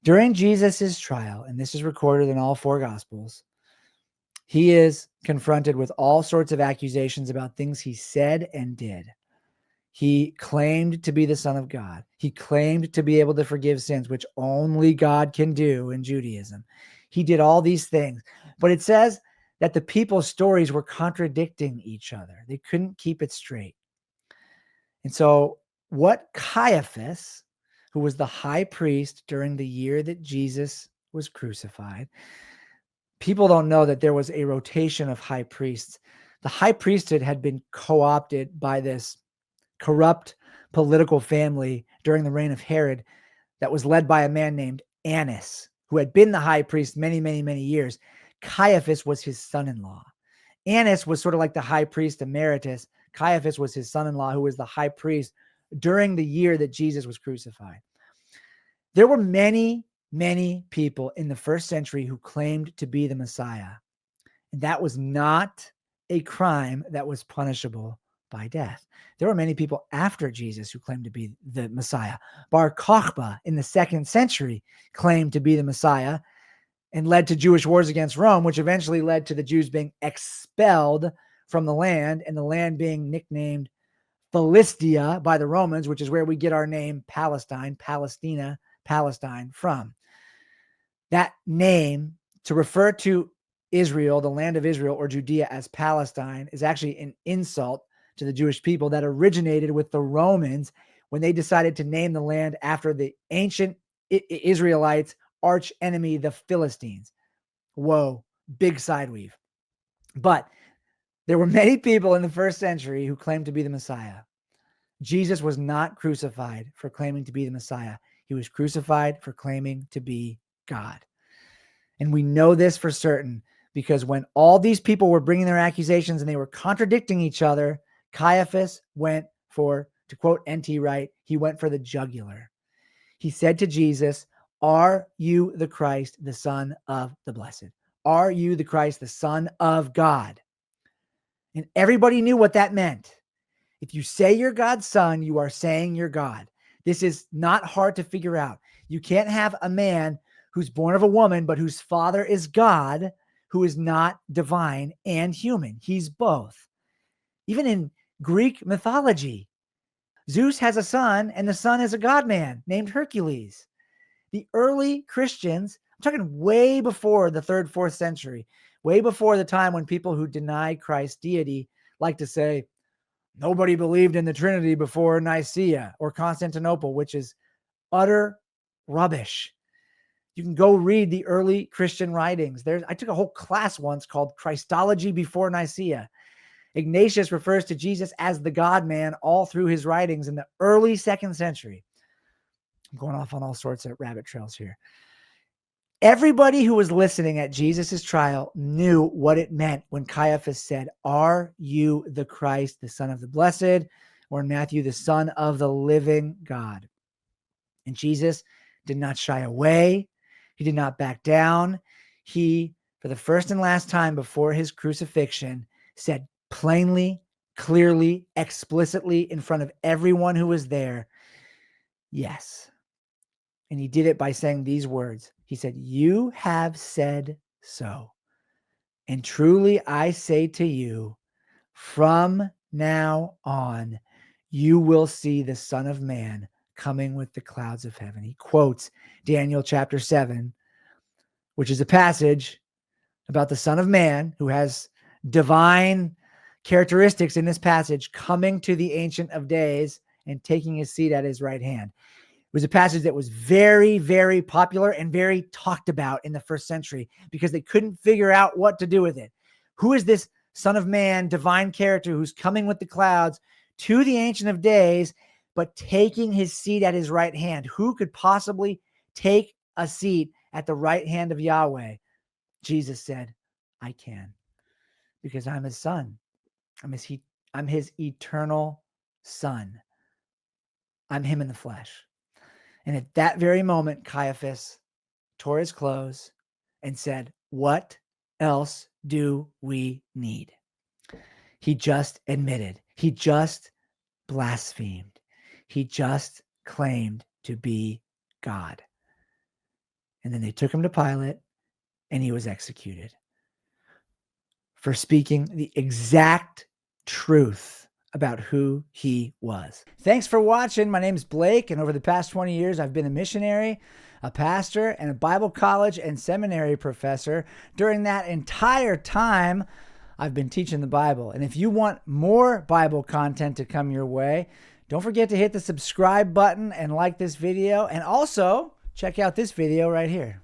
During Jesus's trial, and this is recorded in all four Gospels, he is confronted with all sorts of accusations about things he said and did. He claimed to be the Son of God. He claimed to be able to forgive sins, which only God can do in Judaism. He did all these things. But it says that the people's stories were contradicting each other. They couldn't keep it straight. And so what Caiaphas, who was the high priest during the year that Jesus was crucified, people don't know that there was a rotation of high priests. The high priesthood had been co-opted by this corrupt political family during the reign of Herod that was led by a man named Annas, who had been the high priest many, many, many years. Caiaphas was his son-in-law. Annas was sort of like the high priest emeritus. Caiaphas was his son-in-law, who was the high priest during the year that Jesus was crucified. There were many, many people in the first century who claimed to be the Messiah. And that was not a crime that was punishable by death. There were many people after Jesus who claimed to be the Messiah. Bar Kokhba in the 2nd century claimed to be the Messiah and led to Jewish wars against Rome, which eventually led to the Jews being expelled from the land and the land being nicknamed Philistia by the Romans, which is where we get our name Palestine, Palestina, Palestine from. That name, to refer to Israel, the land of Israel or Judea, as Palestine, is actually an insult to the Jewish people that originated with the Romans when they decided to name the land after the ancient Israelites' arch enemy, the Philistines. Whoa, big side weave. But there were many people in the first century who claimed to be the Messiah. Jesus was not crucified for claiming to be the Messiah. He was crucified for claiming to be God. And we know this for certain because when all these people were bringing their accusations and they were contradicting each other, Caiaphas went for, to quote N.T. Wright, he went for the jugular. He said to Jesus, "Are you the Christ, the Son of the Blessed? Are you the Christ, the Son of God?" And everybody knew what that meant. If you say you're God's son, you are saying you're God. This is not hard to figure out. You can't have a man who's born of a woman, but whose father is God, who is not divine and human. He's both. Even in Greek mythology, Zeus has a son, and the son is a god man named Hercules. The early Christians, I'm talking way before the 3rd, 4th century, way before the time when people who deny Christ's deity like to say, nobody believed in the Trinity before Nicaea or Constantinople, which is utter rubbish. You can go read the early Christian writings. I took a whole class once called Christology before Nicaea. Ignatius refers to Jesus as the God-man all through his writings in the early 2nd century. I'm going off on all sorts of rabbit trails here. Everybody who was listening at Jesus' trial knew what it meant when Caiaphas said, "Are you the Christ, the Son of the Blessed?" Or in Matthew, "the Son of the living God." And Jesus did not shy away. He did not back down. He, for the first and last time before his crucifixion, said plainly, clearly, explicitly in front of everyone who was there, yes. And he did it by saying these words. He said, "You have said so. And truly I say to you, from now on, you will see the Son of Man coming with the clouds of heaven." He quotes Daniel chapter 7, which is a passage about the Son of Man who has divine characteristics in this passage, coming to the Ancient of Days and taking his seat at his right hand. It was a passage that was very, very popular and very talked about in the first century because they couldn't figure out what to do with it. Who is this Son of Man, divine character who's coming with the clouds to the Ancient of Days, but taking his seat at his right hand? Who could possibly take a seat at the right hand of Yahweh? Jesus said, "I can, because I'm his son. I'm his eternal son. I'm him in the flesh." And at that very moment, Caiaphas tore his clothes and said, "What else do we need?" He just admitted. He just blasphemed. He just claimed to be God. And then they took him to Pilate, and he was executed for speaking the exact truth about who he was. Thanks for watching. My name's Blake, and over the past 20 years, I've been a missionary, a pastor, and a Bible college and seminary professor. During that entire time, I've been teaching the Bible. And if you want more Bible content to come your way, don't forget to hit the subscribe button and like this video. And also, check out this video right here.